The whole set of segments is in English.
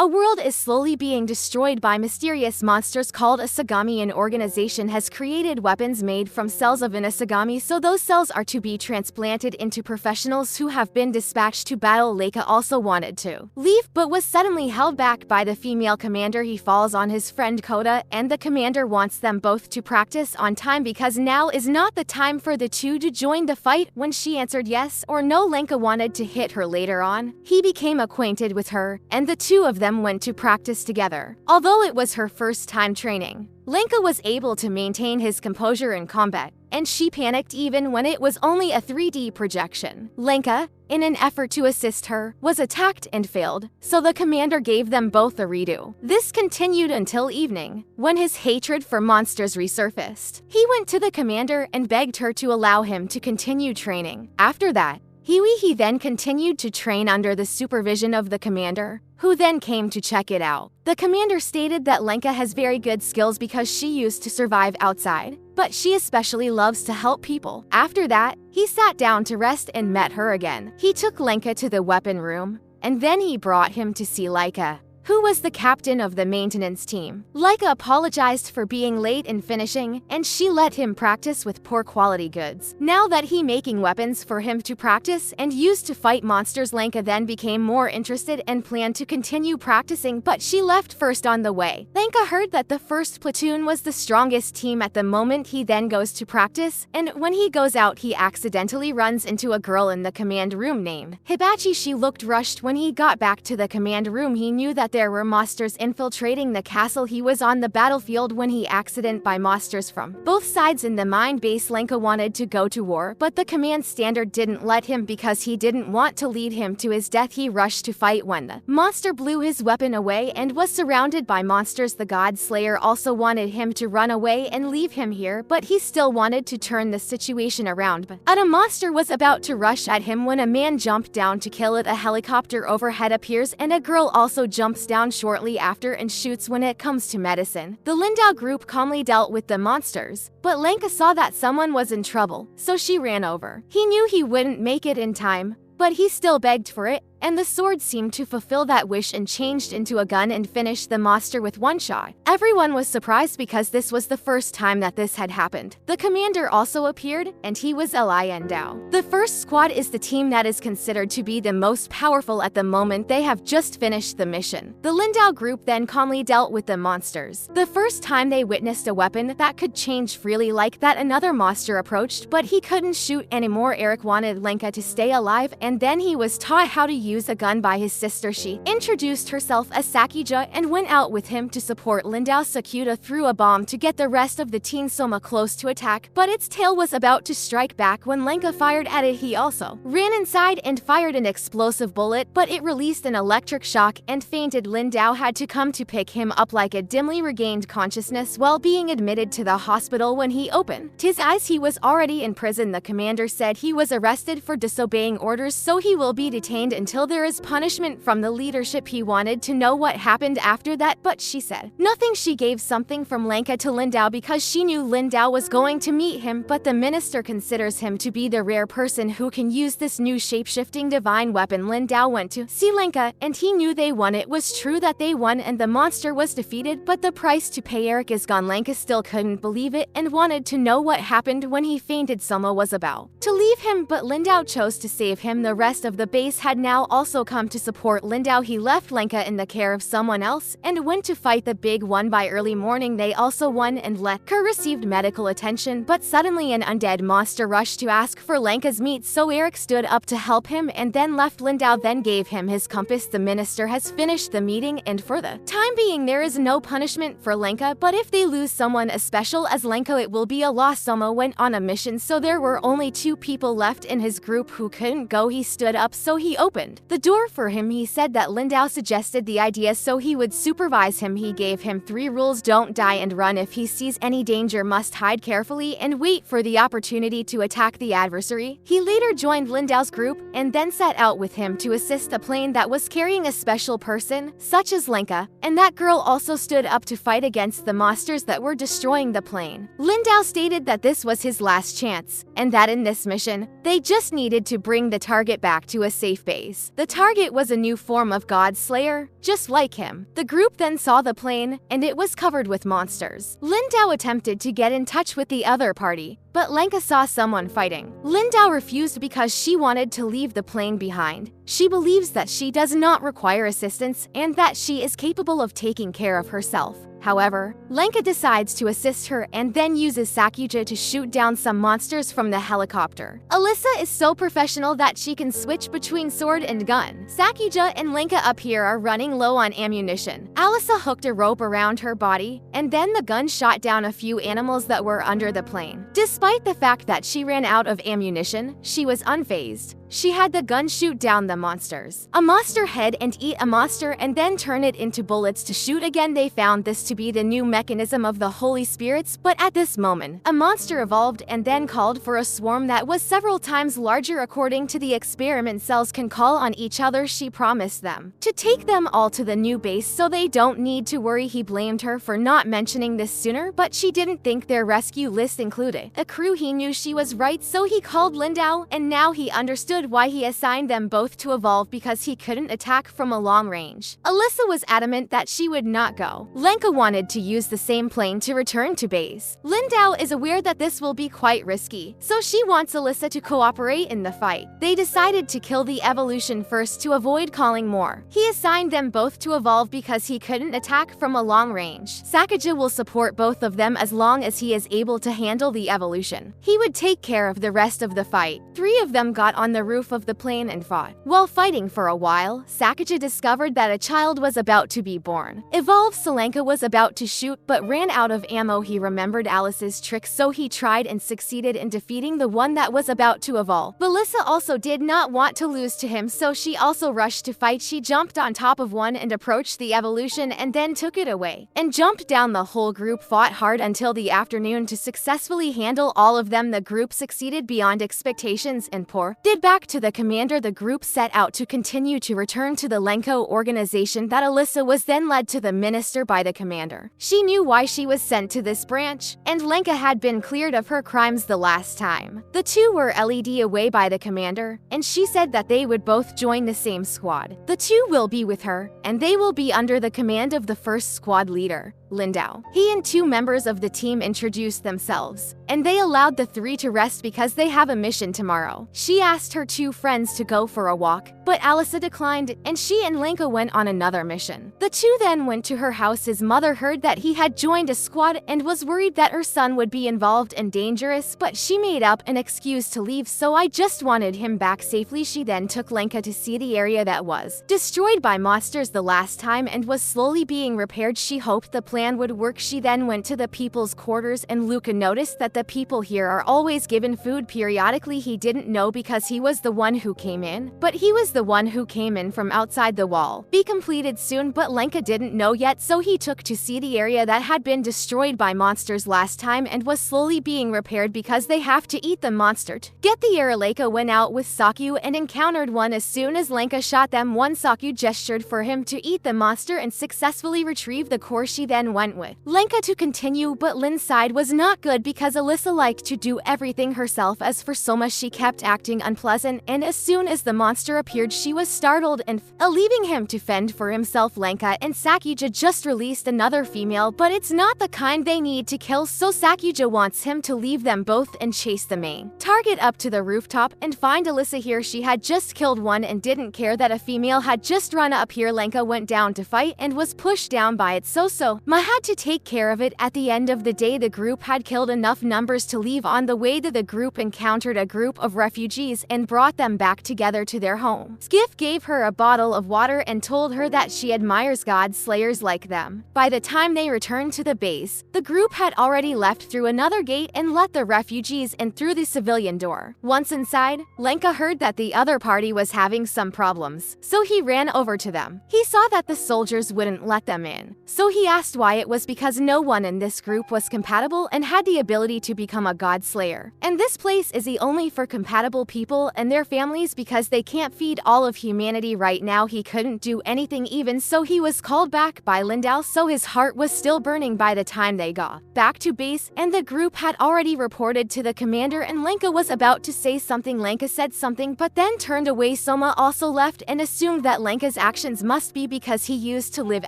A world is slowly being destroyed by mysterious monsters called Asagami. An organization has created weapons made from cells of an Asagami, so those cells are to be transplanted into professionals who have been dispatched to battle. Leica also wanted to leave but was suddenly held back by the female commander. He falls on his friend Koda, and the commander wants them both to practice on time because now is not the time for the two to join the fight. When she answered yes or no, Lenka wanted to hit her. Later on, he became acquainted with her, and the two of them went to practice together. Although it was her first time training, Lenka was able to maintain his composure in combat, and she panicked even when it was only a 3D projection. Lenka, in an effort to assist her, was attacked and failed, so the commander gave them both a redo. This continued until evening, when his hatred for monsters resurfaced. He went to the commander and begged her to allow him to continue training. After that, he then continued to train under the supervision of the commander, who then came to check it out. The commander stated that Lenka has very good skills because she used to survive outside, but she especially loves to help people. After that, he sat down to rest and met her again. He took Lenka to the weapon room, and then he brought him to see Leica, who was the captain of the maintenance team. Leica apologized for being late in finishing, and she let him practice with poor quality goods. Now that he making weapons for him to practice and use to fight monsters, Lenka then became more interested and planned to continue practicing, but she left first on the way. Lenka heard that the first platoon was the strongest team at the moment. He then goes to practice, and when he goes out, he accidentally runs into a girl in the command room named Hibachi. She looked rushed. When he got back to the command room, he knew that there were monsters infiltrating the castle. He was on the battlefield when he accident by monsters from both sides in the mine base. Lenka wanted to go to war, but the command standard didn't let him because he didn't want to lead him to his death. He rushed to fight when the monster blew his weapon away and was surrounded by monsters. The God Slayer also wanted him to run away and leave him here, but he still wanted to turn the situation around. But a monster was about to rush at him when a man jumped down to kill it. A helicopter overhead appears, and a girl also jumps down shortly after and shoots. When it comes to medicine, the Lindau group calmly dealt with the monsters, but Lenka saw that someone was in trouble, so she ran over. He knew he wouldn't make it in time, but he still begged for it, and the sword seemed to fulfill that wish and changed into a gun and finished the monster with one shot. Everyone was surprised because this was the first time that this had happened. The commander also appeared, and he was Lindau. The first squad is the team that is considered to be the most powerful at the moment. They have just finished the mission. The Lindau group then calmly dealt with the monsters. The first time they witnessed a weapon that could change freely like that, another monster approached, but he couldn't shoot anymore. Eric wanted Lenka to stay alive, and then he was taught how to use a gun by his sister. She introduced herself as Sakija and went out with him to support Lindau. Sakuta threw a bomb to get the rest of the Teen Soma close to attack, but its tail was about to strike back when Lenka fired at it. He also ran inside and fired an explosive bullet, but it released an electric shock and fainted. Lindau had to come to pick him up. Like a dimly regained consciousness while being admitted to the hospital. When he opened his eyes, he was already in prison. The commander said he was arrested for disobeying orders, so he will be detained until there is punishment from the leadership. He wanted to know what happened after that, but she said nothing. She gave something from Lenka to Lindau because she knew Lindau was going to meet him, but the minister considers him to be the rare person who can use this new shape-shifting divine weapon. Lindau went to see Lenka, and he knew they won. It was true that they won and the monster was defeated, but the price to pay. Eric is gone. Lenka still couldn't believe it and wanted to know what happened when he fainted. Soma was about to leave him, but Lindau chose to save him. The rest of the base had now also come to support Lindau. He left Lenka in the care of someone else and went to fight the big one. By early morning, they also won and Lenka received medical attention, but suddenly an undead monster rushed to ask for Lenka's meat, so Eric stood up to help him and then left. Lindau then gave him his compass. The minister has finished the meeting, and for the time being there is no punishment for Lenka, but if they lose someone as special as Lenka, it will be a loss. Soma went on a mission, so there were only 2 people left in his group who couldn't go. He stood up, so he opened the door for him. He said that Lindau suggested the idea so he would supervise him. He gave him 3 rules: don't die and run. If he sees any danger, must hide carefully and wait for the opportunity to attack the adversary. He later joined Lindau's group and then set out with him to assist a plane that was carrying a special person, such as Lenka, and that girl also stood up to fight against the monsters that were destroying the plane. Lindau stated that this was his last chance, and that in this mission, they just needed to bring the target back to a safe base. monsters. The target was a new form of god slayer, just like him. The group then saw the plane, and it was covered with monsters. Lindao attempted to get in touch with the other party, but Lenka saw someone fighting. Lindao refused because she wanted to leave the plane behind. She believes that she does not require assistance and that she is capable of taking care of herself. However, Lenka decides to assist her and then uses Sakuja to shoot down some monsters from the helicopter. Alyssa is so professional that she can switch between sword and gun. Sakuja and Lenka up here are running low on ammunition. Alyssa hooked a rope around her body, and then the gun shot down a few animals that were under the plane. Despite the fact that she ran out of ammunition, she was unfazed. She had the gun shoot down the monsters. A monster head and eat a monster and then turn it into bullets to shoot again. They found this to be the new mechanism of the Holy Spirits, but at this moment, a monster evolved and then called for a swarm that was several times larger. According to the experiment, cells can call on each other. She promised them to take them all to the new base so they don't need to worry. He blamed her for not mentioning this sooner, but she didn't think their rescue list included a crew. He knew she was right, so he called Lindao, and now he understood why he assigned them both to evolve, because he couldn't attack from a long range. Alyssa was adamant that she would not go. Lenka wanted to use the same plane to return to base. Lindao is aware that this will be quite risky, so she wants Alyssa to cooperate in the fight. They decided to kill the evolution first to avoid calling more. He assigned them both to evolve because he couldn't attack from a long range. Sakuja will support both of them as long as he is able to handle the evolution. He would take care of the rest of the fight. 3 of them got on the roof of the plane and fought. While fighting for a while, Sakuja discovered that a child was about to be born. Evolved Selenka was about to shoot but ran out of ammo. He remembered Alice's trick, so he tried and succeeded in defeating the one that was about to evolve. Melissa also did not want to lose to him, so she also rushed to fight. She jumped on top of one and approached the evolution and then took it away and jumped down. The whole group fought hard until the afternoon to successfully handle all of them. The group succeeded beyond expectations and did back to the commander. The group set out to continue to return to the Lenko organization. That Alyssa was then led to the minister by the commander. She knew why she was sent to this branch, and Lenka had been cleared of her crimes the last time. The two were led away by the commander, and she said that they would both join the same squad. The 2 will be with her, and they will be under the command of the first squad leader, Lindao. He and 2 members of the team introduced themselves, and they allowed the 3 to rest because they have a mission tomorrow. She asked her 2 friends to go for a walk, but Alyssa declined, and she and Lenka went on another mission. The 2 then went to her house. His mother heard that he had joined a squad and was worried that her son would be involved and dangerous, but she made up an excuse to leave. So I just wanted him back safely. She then took Lenka to see the area that was destroyed by monsters the last time and was slowly being repaired. She hoped the plan would work. She then went to the people's quarters, and Luca noticed that the people here are always given food periodically. He didn't know because he was the one who came in, but he was the one who came in from outside the wall. Be completed soon, but Lenka didn't know yet, so he took to see the area that had been destroyed by monsters last time and was slowly being repaired because they have to eat the monster. Get the air. Lenka went out with Saku and encountered one. As soon as Lenka shot them, one Saku gestured for him to eat the monster and successfully retrieve the core. She then went with Lenka to continue, but Lin's side was not good because Alyssa liked to do everything herself. As for Soma, she kept acting unpleasant, and as soon as the monster appeared, she was startled and leaving him to fend for himself. Lenka and Sakuja just released another female, but it's not the kind they need to kill, so Sakuja wants him to leave them both and chase the main target up to the rooftop and find Alyssa here. She had just killed one and didn't care that a female had just run up here. Lenka went down to fight and was pushed down by it, so Ma had to take care of it. At the end of the day, the group had killed enough numbers to leave. On the way to the group encountered a group of refugees and brought them back together to their home. Skiff gave her a bottle of water and told her that she admires god slayers like them. By the time they returned to the base, the group had already left through another gate and let the refugees in through the civilian door. Once inside, Lenka heard that the other party was having some problems, so he ran over to them. He saw that the soldiers wouldn't let them in, so he asked why. It was because no one in this group was compatible and had the ability to become a god slayer, and this place is the only for compatible people. and their families because they can't feed all of humanity right now. He couldn't do anything even so he was called back by Lindau, so his heart was still burning by the time they got back to base, and the group had already reported to the commander, and Lenka was about to say something. Lenka said something but then turned away. Soma also left and assumed that Lenka's actions must be because he used to live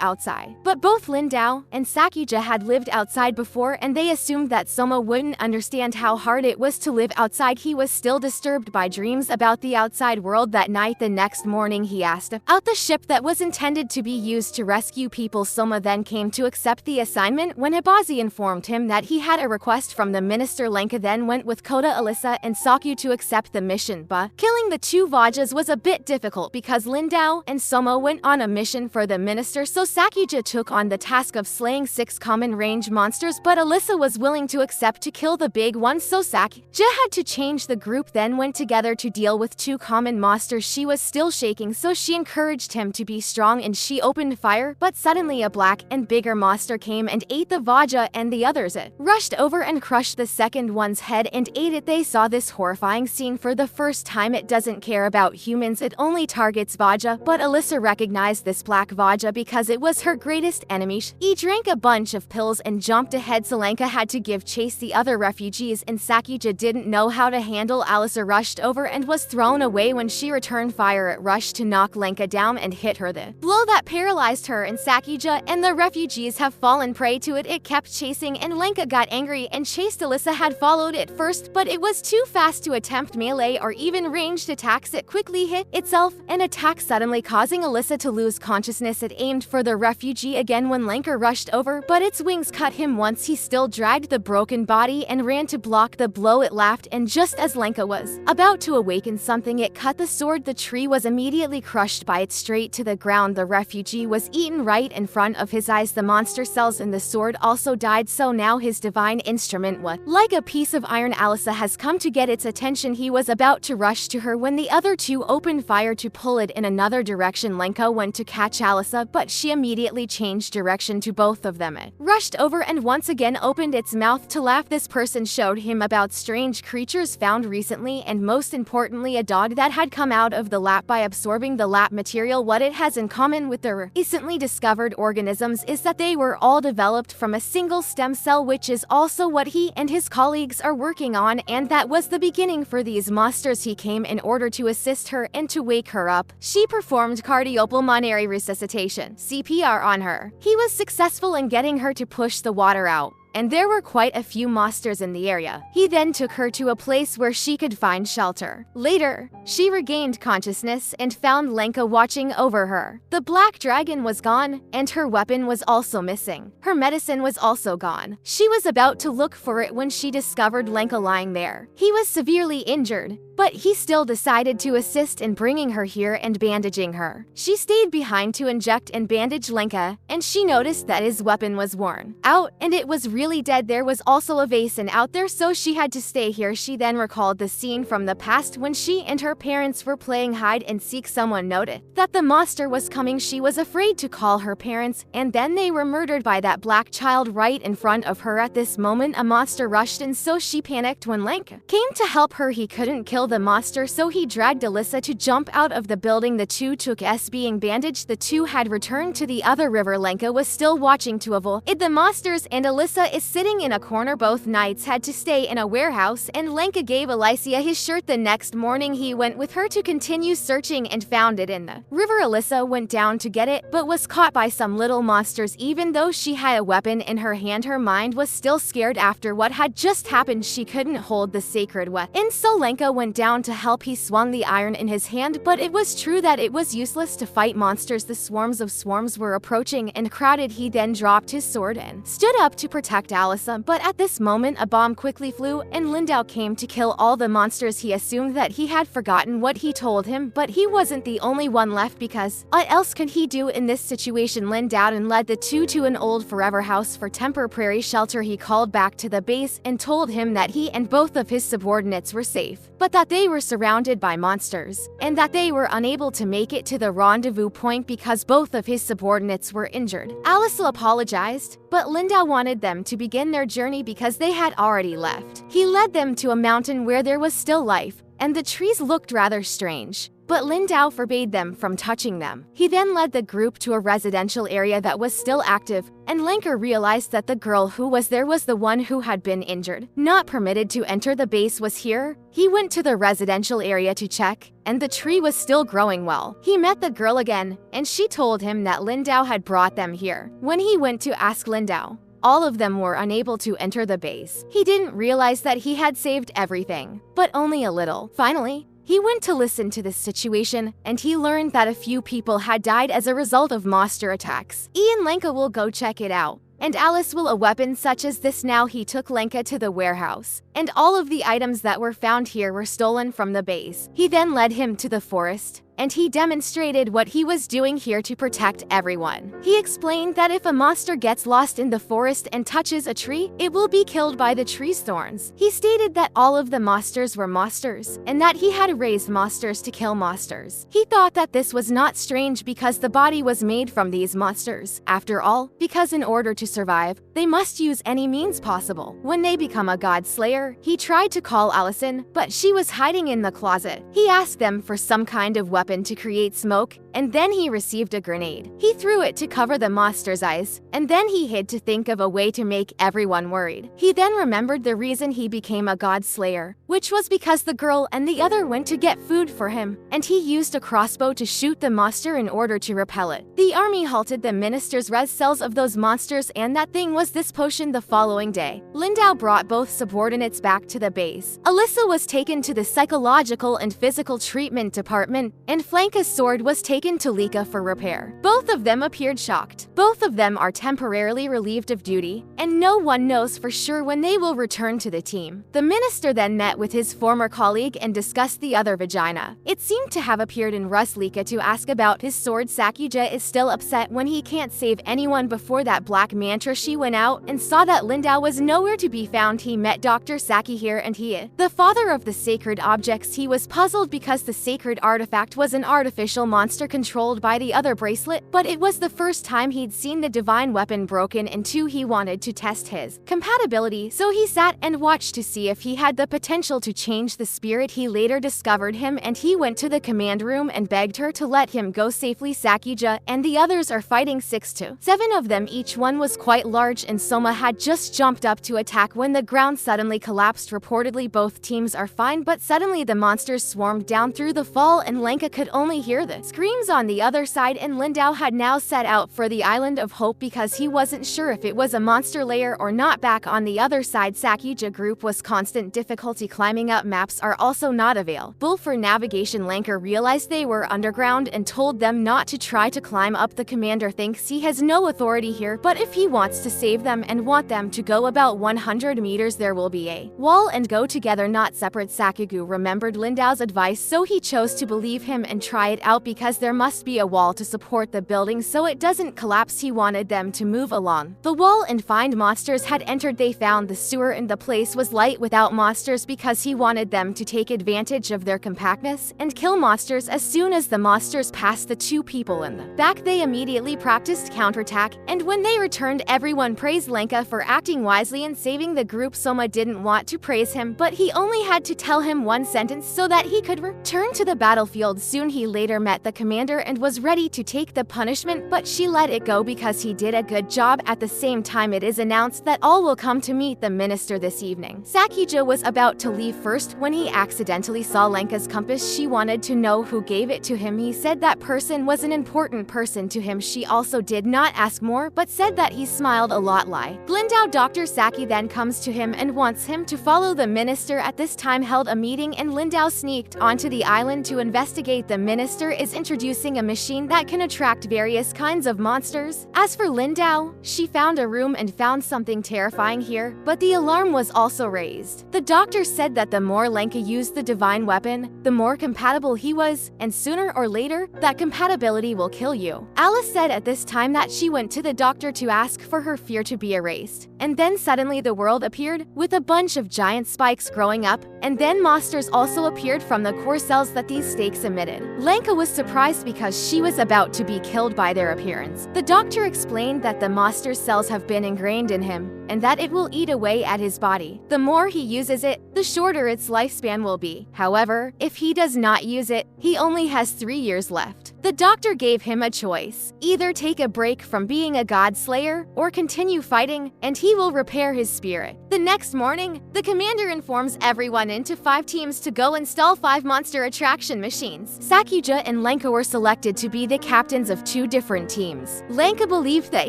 outside. But both Lindau and Sakuja had lived outside before, and they assumed that Soma wouldn't understand how hard it was to live outside. He was still disturbed by dreams about the outside world that night. The next morning he asked out the ship that was intended to be used to rescue people. Soma then came to accept the assignment when Hibazi informed him that he had a request from the minister. Lenka then went with Kota, Alyssa, and Saku to accept the mission, but killing the two Vajas was a bit difficult because Lindau and Soma went on a mission for the minister, so Sakuja took on the task of slaying 6 common range monsters, but Alyssa was willing to accept to kill the big one, so Sakuja had to change. The group then went together to deal with 2 common monsters. She was still shaking, so she encouraged him to be strong and she opened fire, but suddenly a black and bigger monster came and ate the Vaja, and the others rushed over and crushed the second one's head and ate it. They saw this horrifying scene for the first time. It doesn't care about humans, it only targets Vaja, but Alyssa recognized this black Vaja because it was her greatest enemy. He drank a bunch of pills and jumped ahead. Solanka had to give chase the other refugees, and Sakuja didn't know how to handle. Alyssa rushed over and was thrown away. When she returned fire, it rushed to knock Lenka down and hit her. The blow that paralyzed her, and Sakuja and the refugees have fallen prey to it. It kept chasing and Lenka got angry and chased. Alyssa had followed it first, but it was too fast to attempt melee or even ranged attacks. It quickly hit itself and attacked, suddenly causing Alyssa to lose consciousness. It aimed for the refugee again when Lenka rushed over, but its wings cut him once. He still dragged the broken body and ran to block the blow. It laughed, and just as Lenka was about to awaken something, it cut the sword. The tree was immediately crushed by it straight to the ground. The refugee was eaten right in front of his eyes. The monster cells in the sword also died, so now his divine instrument was like a piece of iron. Alyssa has come to get its attention. He was about to rush to her when the other 2 opened fire to pull it in another direction. Lenka went to catch Alyssa, but she immediately changed direction to both of them. It rushed over and once again opened its mouth to laugh. This person showed him about strange creatures found recently, and most importantly a dog that had come out of the lab by absorbing the lab material. What it has in common with the recently discovered organisms is that they were all developed from a single stem cell, which is also what he and his colleagues are working on, and that was the beginning for these monsters. He came in order to assist her and to wake her up. She performed cardiopulmonary resuscitation (CPR) on her. He was successful in getting her to push the water out, and there were quite a few monsters in the area. He then took her to a place where she could find shelter. Later, she regained consciousness and found Lenka watching over her. The black dragon was gone, and her weapon was also missing. Her medicine was also gone. She was about to look for it when she discovered Lenka lying there. He was severely injured, but he still decided to assist in bringing her here and bandaging her. She stayed behind to inject and bandage Lenka, and she noticed that his weapon was worn out and it was really dead. There was also a vase out there, so she had to stay here. She then recalled the scene from the past when she and her parents were playing hide and seek. Someone noted that the monster was coming. She was afraid to call her parents, and then they were murdered by that black child right in front of her. At this moment, a monster rushed in, so she panicked. When Lenka came to help her, he couldn't kill the monster, so he dragged Alyssa to jump out of the building. The 2 took being bandaged. The 2 had returned to the other river. Lenka was still watching to avoid the monsters, and Alyssa is sitting in a corner. Both knights had to stay in a warehouse, and Lenka gave Alicia his shirt. The next morning he went with her to continue searching and found it in the river. Alyssa went down to get it, but was caught by some little monsters. Even though she had a weapon in her hand, her mind was still scared. After what had just happened, she couldn't hold the sacred weapon, so Lenka went down to help. He swung the iron in his hand, but it was true that it was useless to fight monsters. The swarms of swarms were approaching and crowded. He then dropped his sword and stood up to protect Alyssa, but at this moment a bomb quickly flew and Lindau came to kill all the monsters. He assumed that he had forgotten what he told him, but he wasn't the only one left, because what else could he do in this situation? Lindau led the 2 to an old forever house for temporary shelter. He called back to the base and told him that he and both of his subordinates were safe, but that they were surrounded by monsters, and that they were unable to make it to the rendezvous point because both of his subordinates were injured. Alyssa apologized, but Lindau wanted them to begin their journey because they had already left. He led them to a mountain where there was still life, and the trees looked rather strange. But Lindau forbade them from touching them. He then led the group to a residential area that was still active, and Lenka realized that the girl who was there was the one who had been injured. Not permitted to enter the base was here. He went to the residential area to check, and the tree was still growing well. He met the girl again, and she told him that Lindau had brought them here. When he went to ask Lindau, all of them were unable to enter the base. He didn't realize that he had saved everything, but only a little. Finally, he went to listen to this situation, and he learned that a few people had died as a result of monster attacks. Ian Lenka will go check it out, and Alice will a weapon such as this. Now he took Lenka to the warehouse, and all of the items that were found here were stolen from the base. He then led him to the forest, and he demonstrated what he was doing here to protect everyone. He explained that if a monster gets lost in the forest and touches a tree, it will be killed by the tree's thorns. He stated that all of the monsters were monsters, and that he had raised monsters to kill monsters. He thought that this was not strange because the body was made from these monsters. After all, because in order to survive, they must use any means possible. When they become a god slayer, he tried to call Allison, but she was hiding in the closet. He asked them for some kind of weapon to create smoke, and then he received a grenade. He threw it to cover the monster's eyes, and then he hid to think of a way to make everyone worried. He then remembered the reason he became a god slayer, which was because the girl and the other went to get food for him, and he used a crossbow to shoot the monster in order to repel it. The army halted the minister's res cells of those monsters, and that thing was this potion. The following day, Lindau brought both subordinates back to the base. Alyssa was taken to the psychological and physical treatment department, and Flanka's sword was taken to Lika for repair. Both of them appeared shocked. Both of them are temporarily relieved of duty, and no one knows for sure when they will return to the team. The minister then met with his former colleague and discussed the other vagina. It seemed to have appeared in Rus Lika to ask about his sword. Sakuja is still upset when he can't save anyone. Before that black mantra, she went out and saw that Lindau was nowhere to be found. He met Dr. Saki here, and he, the father of the sacred objects. He was puzzled because the sacred artifact was an artificial monster controlled by the other bracelet, but it was the first time he'd seen the divine weapon broken in two. He wanted to test his compatibility, so he sat and watched to see if he had the potential to change the spirit. He later discovered him, and he went to the command room and begged her to let him go safely. Sakuja and the others are fighting 6 to 7 of them. Each one was quite large, and Soma had just jumped up to attack when the ground suddenly collapsed. Reportedly both teams are fine, but suddenly the monsters swarmed down through the fall, and Lenka could only hear the screams on the other side. And Lindau had now set out for the Island of Hope because he wasn't sure if it was a monster lair or not. Back on the other side, Sakuja group was constant difficulty climbing up. Maps are also not available for navigation. Lenka realized they were underground and told them not to try to climb up. The commander thinks he has no authority here, but if he wants to save them and want them to go about 100 meters, there will be a wall and go together, not separate. Sakugu remembered Lindau's advice, so he chose to believe him and try it out because there must be a wall to support the building so it doesn't collapse. He wanted them to move along the wall and find monsters had entered. They found the sewer, and the place was light without monsters because he wanted them to take advantage of their compactness and kill monsters. As soon as the monsters passed the two people in the back, they immediately practiced counterattack, and when they returned, everyone praised Lenka for acting wisely and saving the group. Soma didn't want to praise him, but he only had to tell him one sentence so that he could return to the battlefield. Soon he later met the commander and was ready to take the punishment, but she let it go because he did a good job. At the same time, it is announced that all will come to meet the minister this evening. Sakuja was about to leave first when he accidentally saw Lenka's compass. She wanted to know who gave it to him. He said that person was an important person to him. She also did not ask more, but said that he smiled a lot. Lindau. Dr. Saki then comes to him and wants him to follow the minister. At this time held a meeting, and Lindau sneaked onto the island to investigate. The minister is introducing a machine that can attract various kinds of monsters. As for Lindau, she found a room and found something terrifying here, but the alarm was also raised. The doctor said that the more Lenka used the divine weapon, the more compatible he was, and sooner or later, that compatibility will kill you. Alice said at this time that she went to the doctor to ask for her fear to be erased, and then suddenly the world appeared with a bunch of giant spikes growing up, and then monsters also appeared from the core cells that these stakes emitted. Lenka was surprised because she was about to be killed by their appearance. The doctor explained that the monster's cells have been ingrained in him, and that it will eat away at his body. The more he uses it, the shorter its lifespan will be. However, if he does not use it, he only has 3 years left. The doctor gave him a choice: either take a break from being a god slayer or continue fighting, and he will repair his spirit. The next morning, the commander informs everyone into 5 teams to go install 5 monster attraction machines. Sakuja and Lenka were selected to be the captains of 2 different teams. Lenka believed that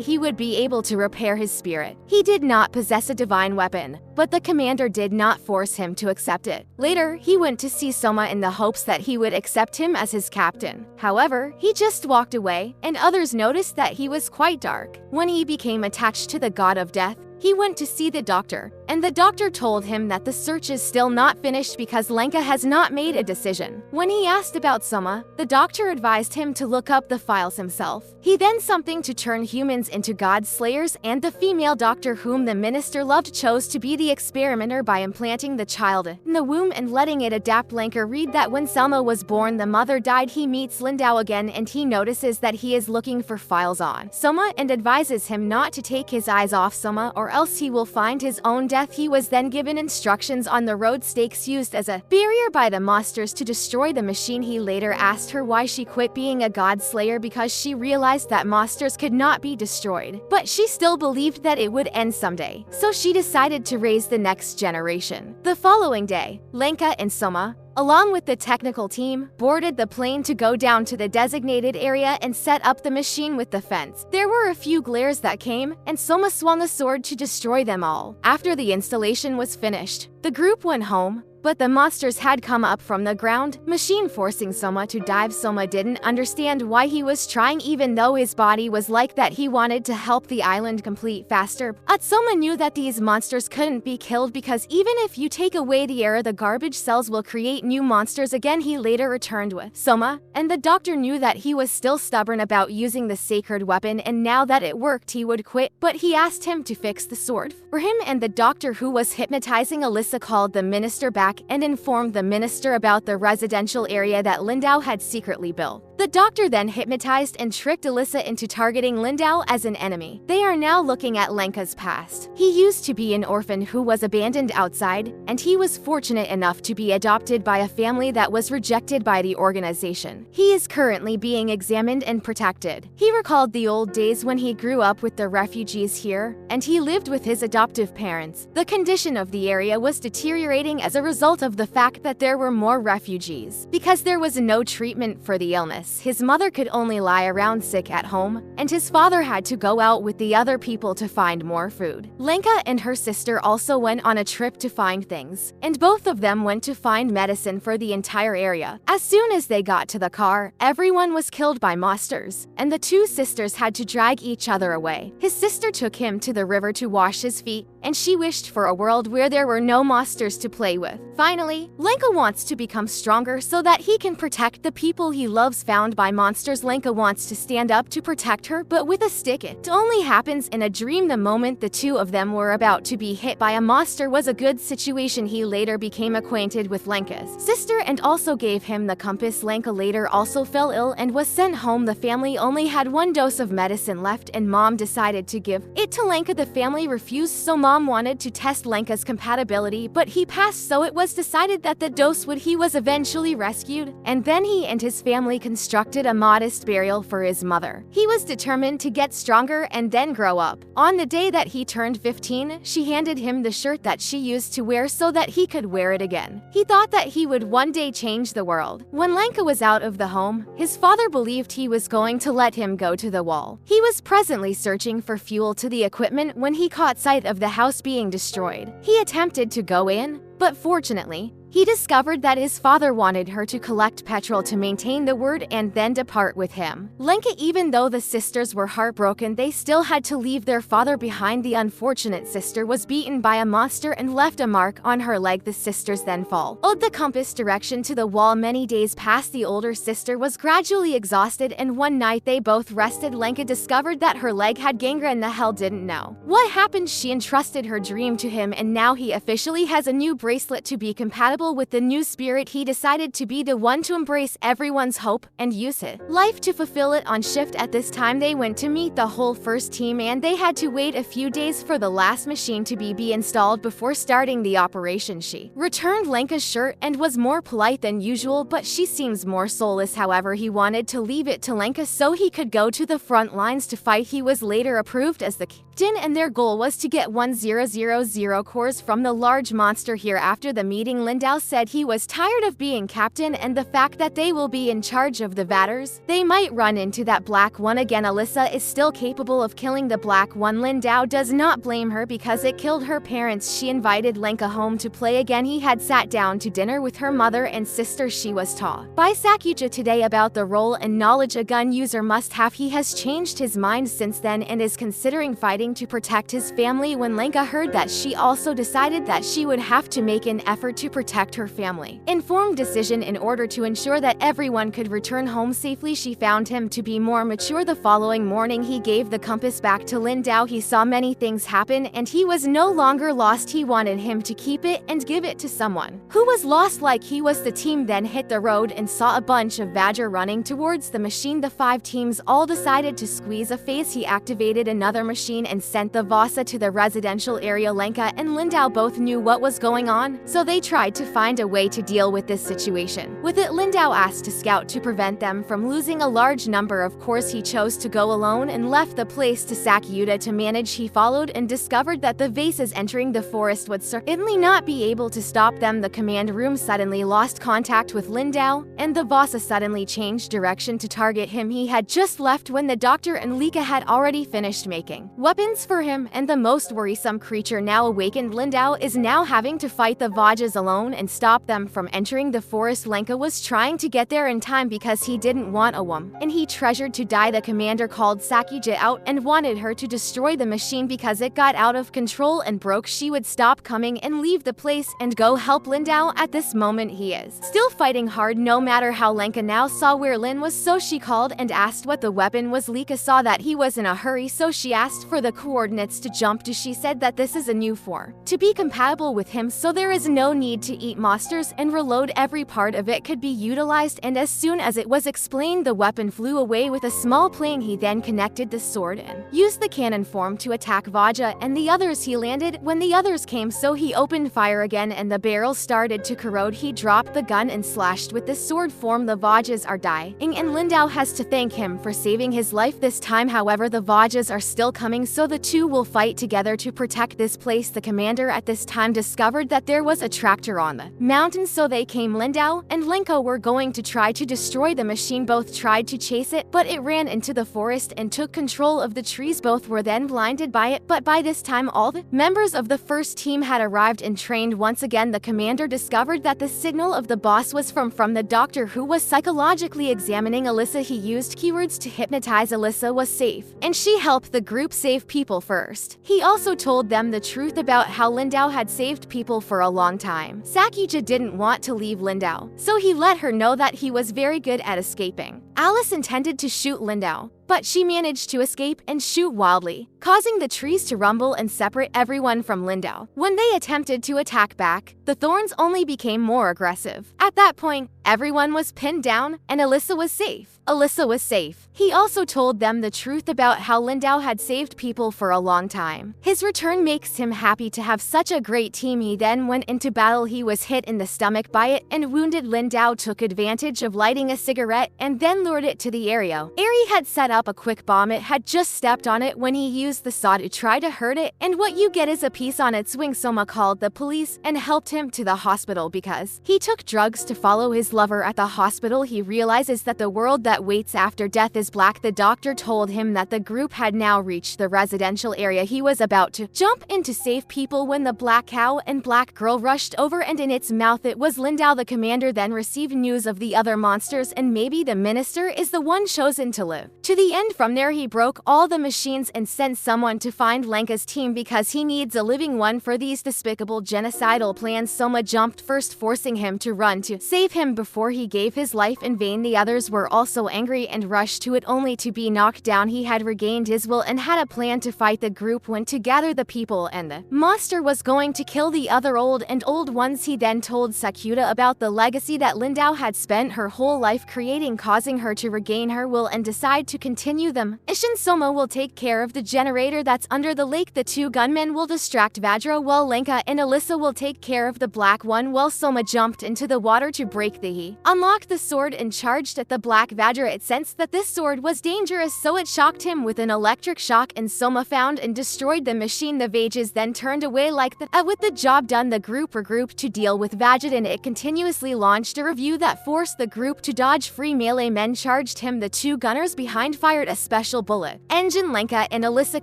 he would be able to repair his spirit. He did not possess a divine weapon, but the commander did not force him to accept it. Later, he went to see Soma in the hopes that he would accept him as his captain. However, he just walked away, and others noticed that he was quite dark. When he became attached to the god of death, he went to see the doctor, and the doctor told him that the search is still not finished because Lenka has not made a decision. When he asked about Soma, the doctor advised him to look up the files himself. He then something to turn humans into god slayers, and the female doctor whom the minister loved chose to be the experimenter by implanting the child in the womb and letting it adapt. Lenka read that when Selma was born, the mother died. He meets Lindau again, and he notices that he is looking for files on Soma and advises him not to take his eyes off Soma or else he will find his own death. He was then given instructions on the road stakes used as a barrier by the monsters to destroy the machine. He later asked her why she quit being a god slayer because she realized that monsters could not be destroyed, but she still believed that it would end someday, so she decided to raise the next generation. The following day, Lenka and Soma, along with the technical team, boarded the plane to go down to the designated area and set up the machine with the fence. There were a few glares that came, and Soma swung a sword to destroy them all. After the installation was finished, the group went home, but the monsters had come up from the ground, machine forcing Soma to dive. Soma didn't understand why he was trying even though his body was like that. He wanted to help the island complete faster. But Soma knew that these monsters couldn't be killed because even if you take away the air, the garbage cells will create new monsters again. He later returned with Soma, and the doctor knew that he was still stubborn about using the sacred weapon, and now that it worked he would quit, but he asked him to fix the sword for him, and the doctor who was hypnotizing Alyssa called the minister back and informed the minister about the residential area that Lindau had secretly built. The doctor then hypnotized and tricked Alyssa into targeting Lindau as an enemy. They are now looking at Lenka's past. He used to be an orphan who was abandoned outside, and he was fortunate enough to be adopted by a family that was rejected by the organization. He is currently being examined and protected. He recalled the old days when he grew up with the refugees here, and he lived with his adoptive parents. The condition of the area was deteriorating as a result of the fact that there were more refugees. Because there was no treatment for the illness, his mother could only lie around sick at home, and his father had to go out with the other people to find more food. Lenka and her sister also went on a trip to find things, and both of them went to find medicine for the entire area. As soon as they got to the car, everyone was killed by monsters, and the 2 sisters had to drag each other away. His sister took him to the river to wash his feet, and she wished for a world where there were no monsters to play with. Finally, Lenka wants to become stronger so that he can protect the people he loves found by monsters. Lenka wants to stand up to protect her, but with a stick. It only happens in a dream. The moment the 2 of them were about to be hit by a monster was a good situation. He later became acquainted with Lenka's sister and also gave him the compass. Lenka later also fell ill and was sent home. The family only had 1 dose of medicine left, and Mom decided to give it to Lenka. The family refused, so Mom wanted to test Lenka's compatibility, but he passed, so it was decided that the dose would. He was eventually rescued, and then he and his family constructed a modest burial for his mother. He was determined to get stronger and then grow up. On the day that he turned 15, she handed him the shirt that she used to wear so that he could wear it again. He thought that he would one day change the world. When Lenka was out of the home, his father believed he was going to let him go to the wall. He was presently searching for fuel to the equipment when he caught sight of the house being destroyed. He attempted to go in, but fortunately, he discovered that his father wanted her to collect petrol to maintain the word and then depart with him. Lenka, even though the sisters were heartbroken, they still had to leave their father behind. The unfortunate sister was beaten by a monster and left a mark on her leg. The sisters then followed the compass direction to the wall. Many days passed. The older sister was gradually exhausted, and one night they both rested. Lenka discovered that her leg had gangrene. The hell didn't know what happened. She entrusted her dream to him, and now he officially has a new bracelet to be compatible compatible with the new spirit, he decided to be the one to embrace everyone's hope and use it life to fulfill it. On shift at this time, they went to meet the whole first team, and they had to wait a few days for the last machine to be installed before starting the operation. She returned Lenka's shirt and was more polite than usual, but she seems more soulless. However, he wanted to leave it to Lenka so he could go to the front lines to fight. He was later approved as the captain, and their goal was to get 1000 cores from the large monster here. After the meeting, Lindau said he was tired of being captain and the fact that they will be in charge of the Vatters. They might run into that black one again. Alyssa is still capable of killing the black one. Lindau does not blame her because it killed her parents. She invited Lenka home to play again. He had sat down to dinner with her mother and sister. She was taught by Sakuja today about the role and knowledge a gun user must have. He has changed his mind since then and is considering fighting to protect his family. When Lenka heard that, she also decided that she would have to make an effort to protect her family. Informed decision in order to ensure that everyone could return home safely. She found him to be more mature. The following morning, he gave the compass back to Lindau. He saw many things happen and he was no longer lost. He wanted him to keep it and give it to someone who was lost like he was. The team then hit the road and saw a bunch of Badger running towards the machine. The 5 teams all decided to squeeze a phase. He activated another machine and sent the Vasa to the residential area. Lenka and Lindau both knew what was going on, so they tried to find a way to deal with this situation. With it, Lindau asked to scout to prevent them from losing a large number. Of course, he chose to go alone and left the place to Sakyuda to manage. He followed and discovered that the vases entering the forest would certainly not be able to stop them. The command room suddenly lost contact with Lindau, and the Vasa suddenly changed direction to target him. He had just left when the doctor and Lika had already finished making weapons for him, and the most worrisome creature now awakened. Lindau is now having to fight the Vajas alone and stop them from entering the forest. Lenka was trying to get there in time because he didn't want a woman, and he treasured to die. The commander called Sakuja out and wanted her to destroy the machine because it got out of control and broke. She would stop coming and leave the place and go help Lindau. At this moment, he is still fighting hard no matter how. Lenka now saw where Lin was, so she called and asked what the weapon was. Lika saw that he was in a hurry, so she asked for the coordinates to jump to. She said that this is a new form to be compatible with him, so there is no need to eat monsters and reload. Every part of it could be utilized, and as soon as it was explained, the weapon flew away with a small plane. He then connected the sword and used the cannon form to attack Vaja and the others. He landed when the others came, so he opened fire again and the barrel started to corrode. He dropped the gun and slashed with the sword form. The Vajas are dying, and Lindau has to thank him for saving his life this time. However, the Vajas are still coming, so the two will fight together to protect this place. The commander at this time discovered that there was a tractor on the mountain, so they came. Lindau and Lenko were going to try to destroy the machine. Both tried to chase it, but it ran into the forest and took control of the trees. Both were then blinded by it, but by this time all the members of the first team had arrived and trained once again. The commander discovered that the signal of the boss was from the doctor, who was psychologically examining Alyssa. He used keywords to hypnotize Alyssa was safe, and she helped the group save people first. He also told them the truth about how Lindau had saved people for a long time. Sakuja didn't want to leave Lindau, so he let her know that he was very good at escaping. Alice intended to shoot Lindau, but she managed to escape and shoot wildly, causing the trees to rumble and separate everyone from Lindau. When they attempted to attack back, the thorns only became more aggressive. At that point, everyone was pinned down and Alyssa was safe. Alyssa was safe. He also told them the truth about how Lindau had saved people for a long time. His return makes him happy to have such a great team. He then went into battle. He was hit in the stomach by it and wounded. Lindau took advantage of lighting a cigarette and then lured it to the area. Ari had set up a quick bomb. It had just stepped on it when he used the saw to try to hurt it, and what you get is a piece on its wing. Soma called the police and helped him to the hospital because he took drugs to follow his lover. At the hospital, he realizes that the world that waits after death is black. The doctor told him that the group had now reached the residential area. He was about to jump in to save people when the black cow and black girl rushed over, and in its mouth it was Lindau. The commander then received news of the other monsters, and maybe the minister master is the one chosen to live to the end. From there, he broke all the machines and sent someone to find Lenka's team because he needs a living one for these despicable genocidal plans. Soma jumped first, forcing him to run to save him before he gave his life in vain. The others were also angry and rushed to it only to be knocked down. He had regained his will and had a plan to fight. The group went to gather the people and the master was going to kill the other old ones. He then told Sakuta about the legacy that Lindau had spent her whole life creating, causing her to regain her will and decide to continue them. Ishin Soma will take care of the generator that's under the lake. The two gunmen will distract Vajra while Lenka and Alyssa will take care of the black one. While Soma jumped into the water to break he unlocked the sword and charged at the black Vajra. It sensed that this sword was dangerous, so it shocked him with an electric shock, and Soma found and destroyed the machine. The Vajas then turned away like that. With the job done, the group regrouped to deal with Vajra, and it continuously launched a review that forced the group to dodge. Free melee men charged him. The two gunners behind fired a special bullet engine. Lenka and Alyssa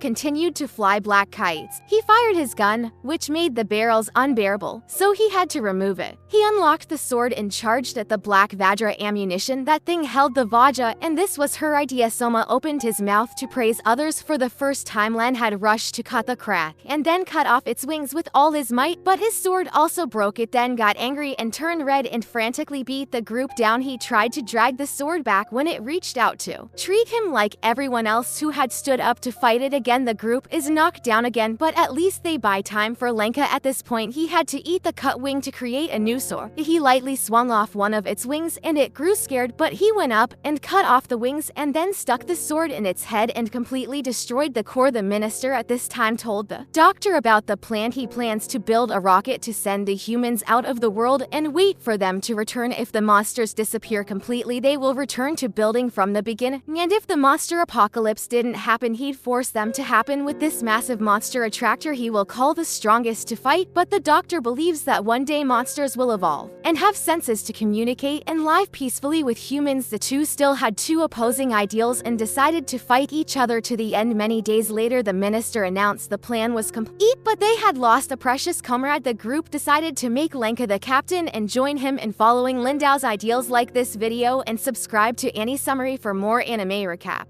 continued to fly black kites. He fired his gun, which made the barrels unbearable, so he had to remove it. He unlocked the sword and charged at the black Vajra ammunition. That thing held the Vajra, and this was her idea. Soma opened his mouth to praise others for the first time. Lan had rushed to cut the crack and then cut off its wings with all his might, but his sword also broke. It then got angry and turned red and frantically beat the group down. He tried to drag the sword back when it reached out to treat him like everyone else who had stood up to fight it again. The group is knocked down again, but at least they buy time for Lenka. At this point, he had to eat the cut wing to create a new sword. He lightly swung off one of its wings and it grew scared, but he went up and cut off the wings and then stuck the sword in its head and completely destroyed the core. The minister at this time told the doctor about the plan. He plans to build a rocket to send the humans out of the world and wait for them to return. If the monsters disappear completely, they will return to building from the beginning, and if the monster apocalypse didn't happen, he'd force them to happen. With this massive monster attractor he will call the strongest to fight, but the doctor believes that one day monsters will evolve and have senses to communicate and live peacefully with humans. The two still had two opposing ideals and decided to fight each other to the end. Many days later, the minister announced the plan was complete, but they had lost a precious comrade. The group decided to make Lenka the captain and join him in following Lindau's ideals. Like this video and subscribe to Annie Summary for more anime recap.